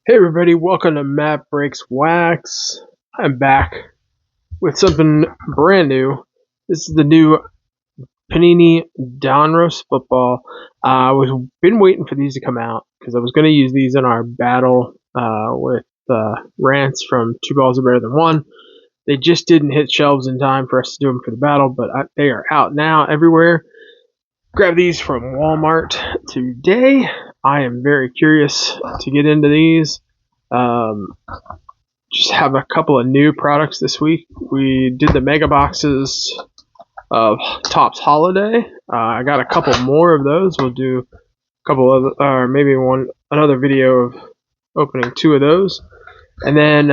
Hey everybody, welcome to MattBreaksWax. I'm back with something brand new. This is the new Panini Donruss football. I was been waiting for these to come out because I was going to use these in our battle with Rants from Two Balls Are Better Than One. They just didn't hit shelves in time for us to do them for the battle, but they are out now everywhere. Grab these from Walmart today. I am very curious to get into these. Just have a couple of new products this week. We did the mega boxes of Topps Holiday. I got a couple more of those. We'll do a couple of, or maybe another video of opening two of those. And then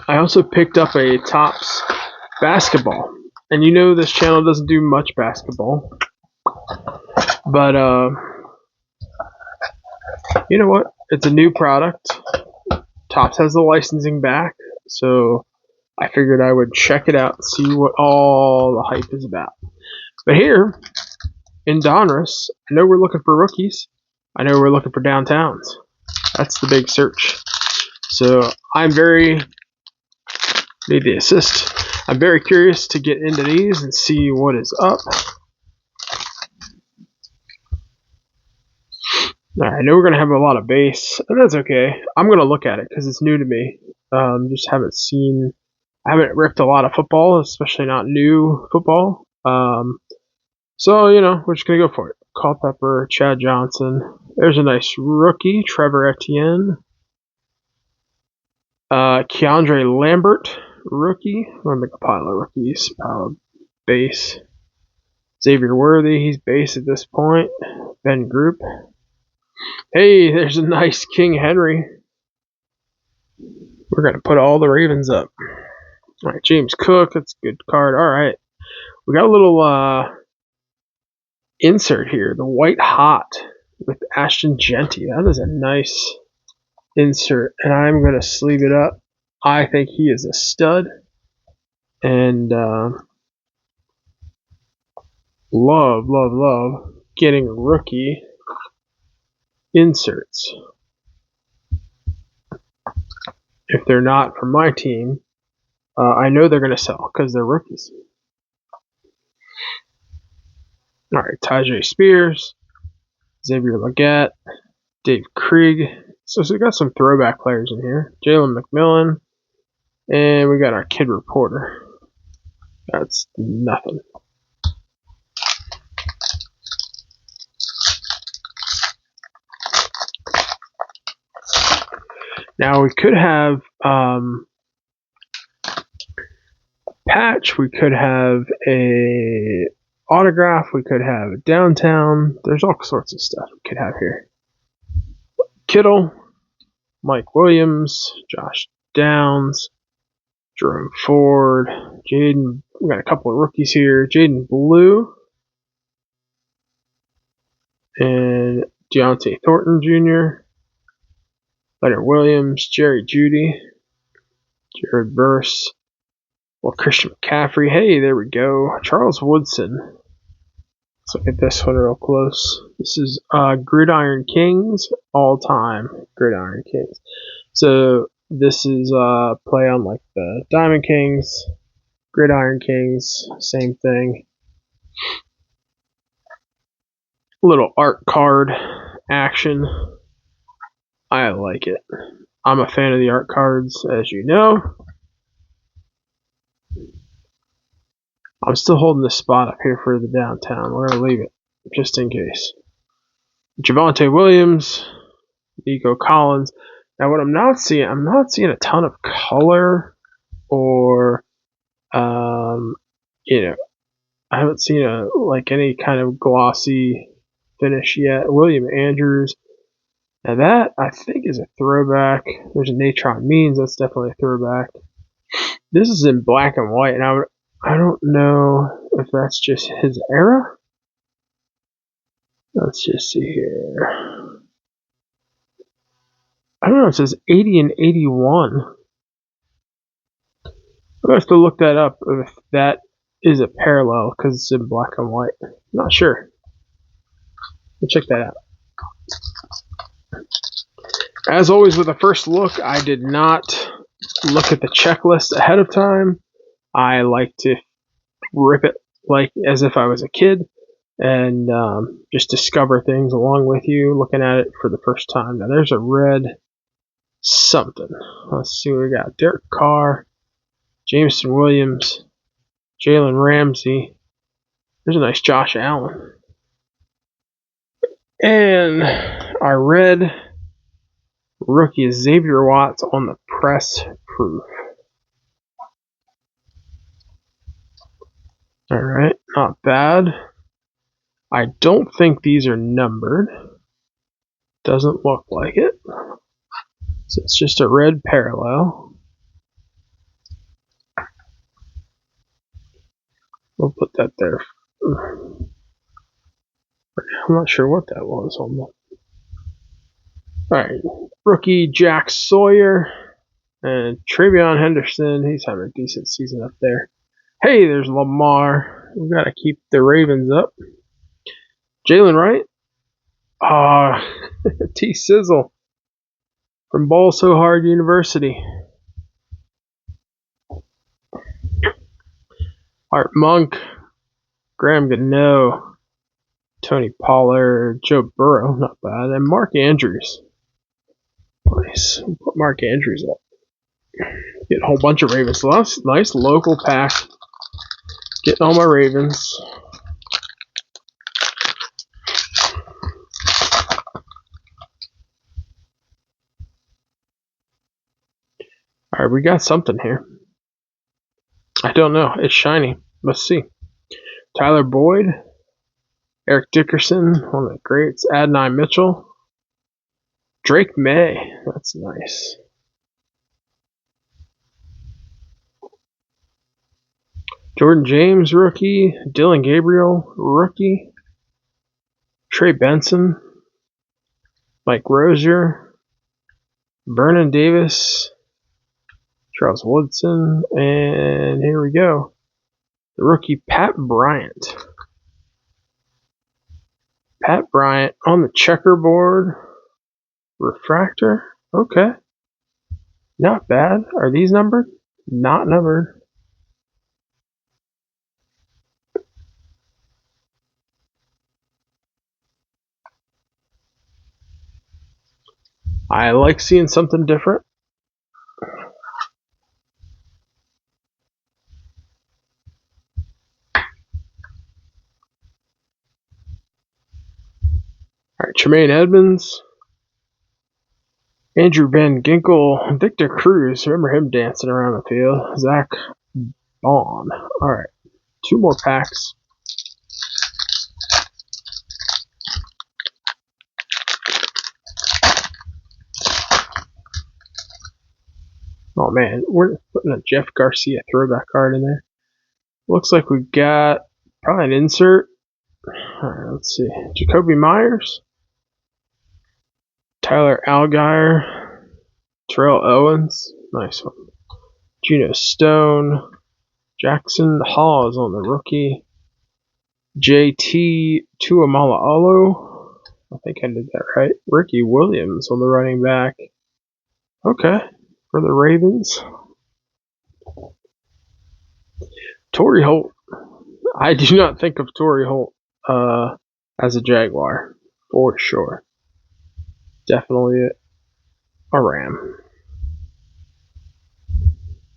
I also picked up a Topps basketball. And you know this channel doesn't do much basketball, but you know what? It's a new product. Topps has the licensing back, so I figured I would check it out and see what all the hype is about. But here in Donruss, I know we're looking for rookies. I know we're looking for downtowns. That's the big search. So I'm very curious to get into these and see what is up. I know we're going to have a lot of base, and that's okay. I'm going to look at it because it's new to me. I haven't ripped a lot of football, especially not new football. So, we're just going to go for it. Culpepper, Chad Johnson. There's a nice rookie, Trevor Etienne. Keandre Lambert, rookie. I'm going to make a pile of rookies. Base. Xavier Worthy, he's base at this point. Ben Group. Hey, there's a nice King Henry. We're going to put all the Ravens up. All right, James Cook, that's a good card. All right, we got a little insert here, the White Hot with Ashton Genty. That is a nice insert, and I'm going to sleeve it up. I think he is a stud, and love getting rookie inserts. If they're not from my team, I know they're going to sell because they're rookies. All right, Tajay Spears, Xavier Legette, Dave Krieg. So we got some throwback players in here. Jalen McMillan, and we got our kid reporter. That's nothing. Now we could have a patch, we could have a autograph, we could have a downtown. There's all sorts of stuff we could have here. Kittle, Mike Williams, Josh Downs, Jerome Ford, Jaden. We got a couple of rookies here. Jaden Blue and Deontay Thornton Jr., Leonard Williams, Jerry Jeudy, Jared Verse, Christian McCaffrey. Hey, there we go. Charles Woodson. Let's look at this one real close. This is Gridiron Kings, all-time Gridiron Kings. So this is play on like the Diamond Kings, Gridiron Kings, same thing. Little art card action. I like it. I'm a fan of the art cards, as you know. I'm still holding this spot up here for the downtown. We're going to leave it, just in case. Javonte Williams, Nico Collins. Now, what I'm not seeing a ton of color or, I haven't seen any kind of glossy finish yet. William Andrews. Now that, I think, is a throwback. There's a Natron Means. That's definitely a throwback. This is in black and white, and I don't know if that's just his era. Let's just see here. I don't know. It says 80 and 81. I'm going to have to look that up if that is a parallel because it's in black and white. I'm not sure. We'll check that out. As always with the first look, I did not look at the checklist ahead of time. I like to rip it like as if I was a kid and just discover things along with you, looking at it for the first time. Now there's a red something. Let's see what we got. Derek Carr, Jameson Williams, Jalen Ramsey. There's a nice Josh Allen. And our red rookie is Xavier Watts on the press proof. Alright, not bad. I don't think these are numbered. Doesn't look like it. So it's just a red parallel. We'll put that there. I'm not sure what that was on that. Alright, rookie Jack Sawyer and Travion Henderson. He's having a decent season up there. Hey, there's Lamar. We've got to keep the Ravens up. Jalen Wright. T Sizzle from Ball So Hard University. Art Monk, Graham Gano, Tony Pollard, Joe Burrow, not bad, and Mark Andrews. Nice. We'll put Mark Andrews up. Get a whole bunch of Ravens. So that's nice local pack. Getting all my Ravens. Alright, we got something here. I don't know. It's shiny. Let's see. Tyler Boyd, Eric Dickerson, one of the greats. Adonai Mitchell, Drake May. That's nice. Jordan James, rookie. Dylan Gabriel, rookie. Trey Benson, Mike Rozier, Vernon Davis, Charles Woodson, and here we go. The rookie Pat Bryant. Pat Bryant on the checkerboard. Refractor. Okay. Not bad. Are these numbered? Not numbered. I like seeing something different. Alright, Tremaine Edmonds, Andrew Van Ginkel, Victor Cruz, remember him dancing around the field, Zach Bond. Alright, 2 more packs. Oh man, we're putting a Jeff Garcia throwback card in there. Looks like we've got probably an insert. Alright, let's see. Jacoby Myers, Tyler Algier, Terrell Owens, nice one. Geno Stone, Jackson Hawes on the rookie, JT Tuamalaolo, I think I did that right. Ricky Williams on the running back. Okay, for the Ravens. Torrey Holt. I do not think of Torrey Holt as a Jaguar, for sure. Definitely a Ram.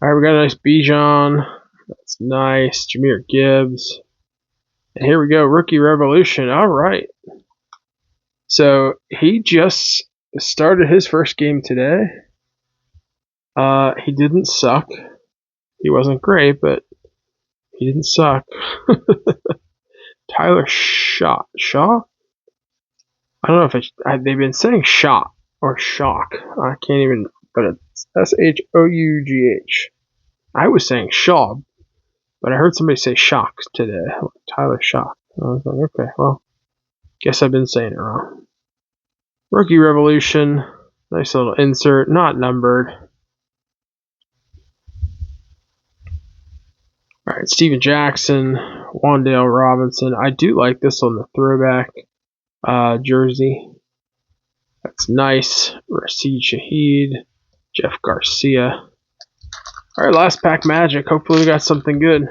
Alright, we got a nice Bijan. That's nice. Jahmyr Gibbs. And here we go, Rookie Revolution. Alright. So he just started his first game today. He didn't suck. He wasn't great, but he didn't suck. Tyler Shaw? I don't know if they've been saying shot or shock. I can't even, but it's Shough. I was saying Shaw, but I heard somebody say shock today. Tyler Shock. I was like, okay, well, guess I've been saying it wrong. Rookie Revolution. Nice little insert, not numbered. Alright, Steven Jackson, Wan'Dale Robinson. I do like this on the throwback jersey. That's nice. Rashid Shaheed, Jeff Garcia. All right, last pack Magic. Hopefully we got something good.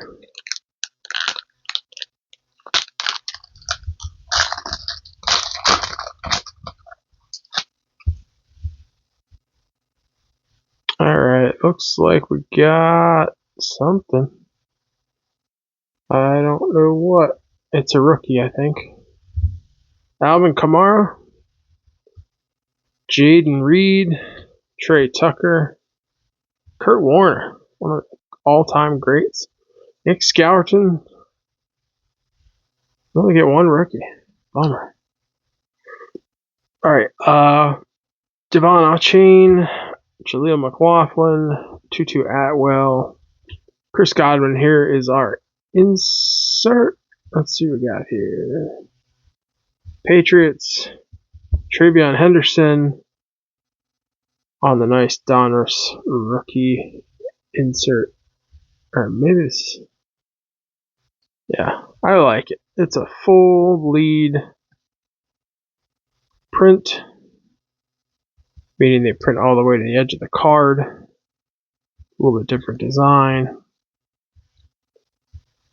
All right, looks like we got something. I don't know what. It's a rookie, I think. Alvin Kamara, Jaden Reed, Trey Tucker, Kurt Warner, one of the all-time greats. Nick Scourton. We only get one rookie. Bummer. All right, Devon Achane, Jaleel McLaughlin, Tutu Atwell, Chris Godwin. Here is our insert. Let's see what we got here. Patriots, Travion Henderson on the nice Donruss rookie insert. Or maybe it's, yeah, I like it. It's a full bleed print, meaning they print all the way to the edge of the card. A little bit different design.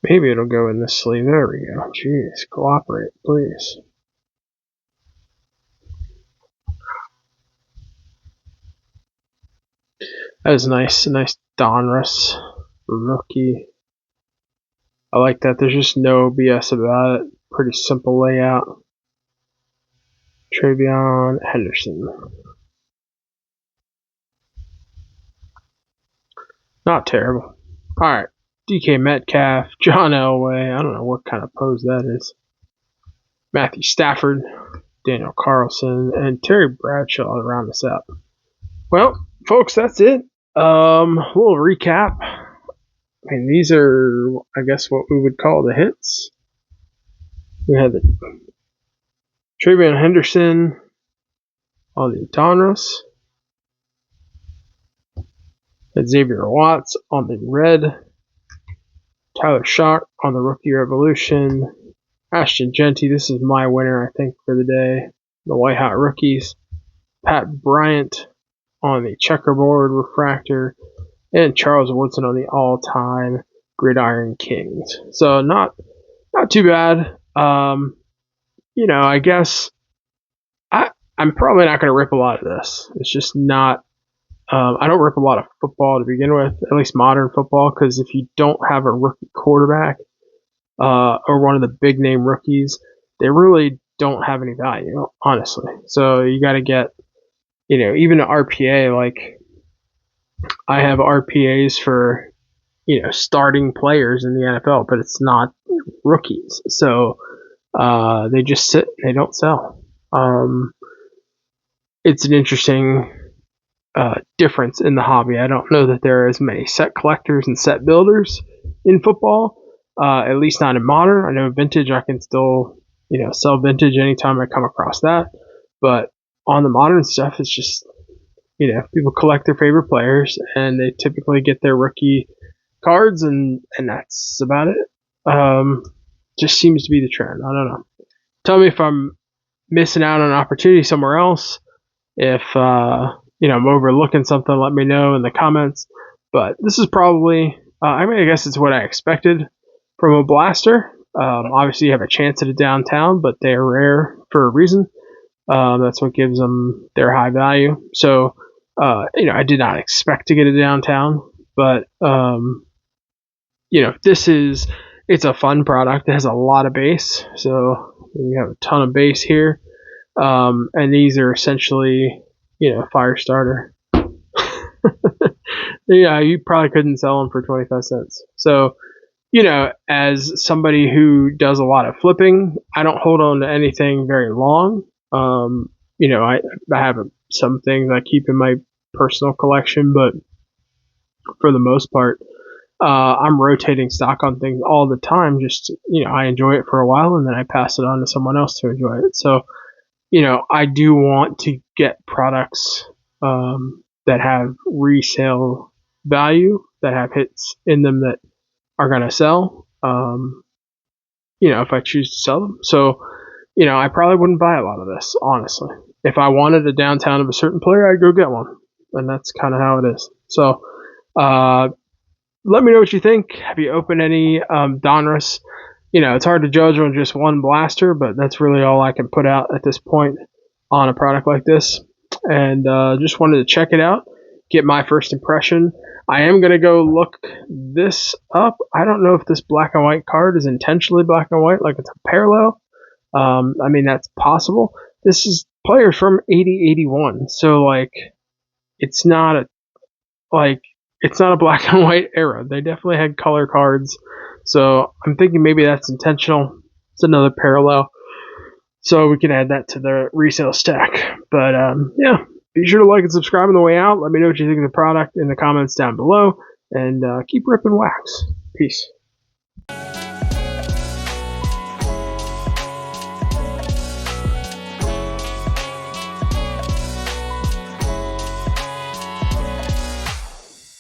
Maybe it'll go in this sleeve. There we go. Jeez, cooperate, please. That was nice. A nice Donruss rookie. I like that. There's just no BS about it. Pretty simple layout. Travion Henderson. Not terrible. Alright. DK Metcalf, John Elway. I don't know what kind of pose that is. Matthew Stafford, Daniel Carlson, and Terry Bradshaw to round us out. Well, folks, that's it. We'll recap. I mean, these are, I guess, what we would call the hits. We had the Travion Henderson on the Donruss. Had Xavier Watts on the red. Tyler Shock on the Rookie Revolution. Ashton Genty, this is my winner, I think, for the day. The White Hot Rookies. Pat Bryant on the Checkerboard Refractor. And Charles Woodson on the all-time Gridiron Kings. So not too bad. I guess I'm probably not going to rip a lot of this. It's just not. I don't rip a lot of football to begin with, at least modern football, because if you don't have a rookie quarterback or one of the big name rookies, they really don't have any value, honestly. So you got to get, even an RPA. Like I have RPAs for, starting players in the NFL, but it's not rookies. So they just sit, they don't sell. It's an interesting difference in the hobby. I don't know that there are as many set collectors and set builders in football, at least not in modern. I know vintage, I can still, sell vintage anytime I come across that. But on the modern stuff, it's just, people collect their favorite players and they typically get their rookie cards and that's about it. Just seems to be the trend. I don't know. Tell me if I'm missing out on an opportunity somewhere else. If, I'm overlooking something, let me know in the comments. But this is probably, I guess it's what I expected from a blaster. Obviously, you have a chance at a downtown, but they're rare for a reason. That's what gives them their high value. So, I did not expect to get a downtown, but, it's a fun product. It has a lot of base. So, you have a ton of base here. And these are essentially, fire starter. Yeah, you probably couldn't sell them for 25 cents. So, as somebody who does a lot of flipping, I don't hold on to anything very long. I have some things I keep in my personal collection, but for the most part, I'm rotating stock on things all the time. Just, I enjoy it for a while and then I pass it on to someone else to enjoy it. So, I do want to get products that have resale value, that have hits in them that are going to sell, if I choose to sell them. So, I probably wouldn't buy a lot of this, honestly. if I wanted a downtown of a certain player, I'd go get one. And that's kind of how it is. So, let me know what you think. Have you opened any Donruss? It's hard to judge on just one blaster, but that's really all I can put out at this point on a product like this. And just wanted to check it out, get my first impression. I am going to go look this up. I don't know if this black and white card is intentionally black and white, like it's a parallel. I mean, that's possible. This is players from 80-81, so like it's not a black and white era. They definitely had color cards, so I'm thinking maybe that's intentional. It's another parallel, so we can add that to the resale stack. But yeah, be sure to like and subscribe on the way out. Let me know what you think of the product in the comments down below, and keep ripping wax. Peace.